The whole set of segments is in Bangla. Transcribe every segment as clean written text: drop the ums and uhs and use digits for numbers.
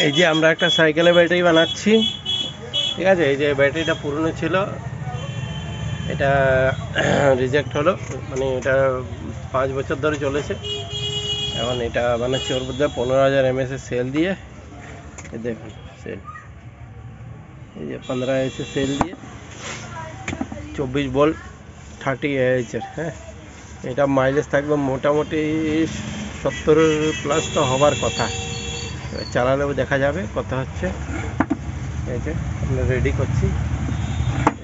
এই যে আমরা একটা সাইকেলের ব্যাটারি বানাচ্ছি, ঠিক আছে। এই যে ব্যাটারিটা পুরনো ছিল, এটা রিজেক্ট হলো, মানে এটা 5 বছর ধরে চলেছে। এখন এটা বানাচ্ছি ওর মধ্যে 15,000 mAh সেল দিয়ে। এই দেখুন সেল, এই যে 15 এসে সেল দিয়ে 24 ভোল্ট 30 Ah এর। হ্যাঁ, এটা মাইলেজ থাকবে মোটামুটি 70+ তো হবার কথা। চালালেও দেখা যাবে কত হচ্ছে। এই যে আমরা রেডি করছি,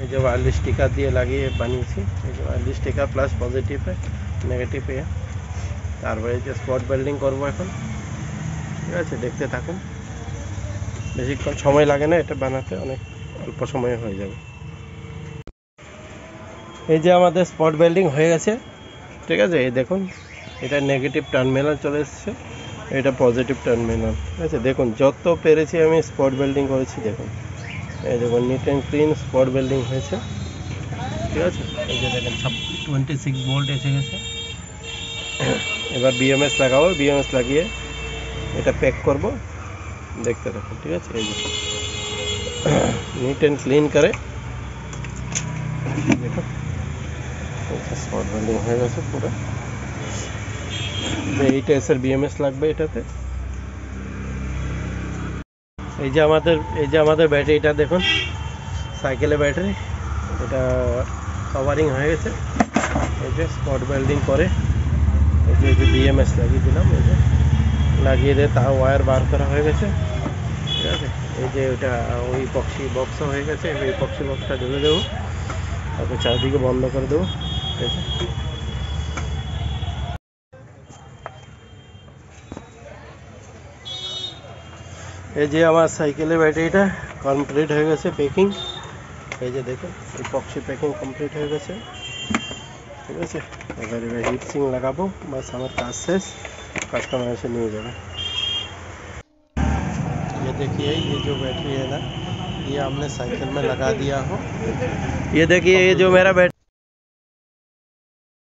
এই যে ওয়্যারলেস স্টিকার দিয়ে লাগিয়ে বানিয়েছি। এই যে wireless sticker plus positive negative তারপরে এই যে স্পট ওয়েল্ডিং করবো এখন, ঠিক আছে। দেখতে থাকুন, বেশিক্ষণ সময় লাগে না এটা বানাতে, অনেক অল্প সময়ে হয়ে যাবে। এই যে আমাদের স্পট ওয়েল্ডিং হয়ে গেছে, ঠিক আছে। এই দেখুন, এটা নেগেটিভ টার্মিনাল চলে এসেছে, এটা পজিটিভ টার্মিনাল, ঠিক আছে। দেখুন যত পেরেছি আমি স্পট ওয়েল্ডিং করেছি, দেখুন। এই দেখুন neat and clean spot welding হয়েছে, ঠিক আছে। এই যে দেখেন 26 ভোল্ট এসে গেছে। এবার বিএমএস লাগাবো, বিএমএস লাগিয়ে এটা প্যাক করব, দেখতে দেখুন, ঠিক আছে। এই যে নিট অ্যান্ড ক্লিন করে দেখুন, স্পট ওয়েল্ডিং হয়ে গেছে পুরো। 8 এর বিএমএস লাগবে এটাতে। এই যে আমাদের ব্যাটারিটা দেখুন, সাইকেলের ব্যাটারি, এটা কভারিং হয়ে গেছে। এই যে স্পট ওয়েল্ডিং করে এই যে বিএমএস লাগিয়ে দিলাম, এই যে লাগিয়ে দিয়ে তা ওয়্যার বার করা হয়ে গেছে, ঠিক আছে। এই যে ওটা ওই পক্সি বক্সও হয়ে গেছে, ওই পক্সি বক্সটা ঢেলে দেবো, তারপর চারদিকে বন্ধ করে দেবো, ঠিক আছে। এই যে আমার সাইকেলের ব্যাটারিটা কমপ্লিট হয়ে গেছে প্যাকিং। এই যে দেখুন ইপক্সি প্যাকিং কমপ্লিট হয়ে গেছে, ঠিক আছে। এবার হিট সিং लगाबो, बस আমার কাজ শেষ, कस्टमर एसे নিয়ে যাবে। ये देखिए ये जो बैटरी है ना, ये हमने साइकिल में लगा दिया हो। ये देखिए ये जो मेरा बैटरी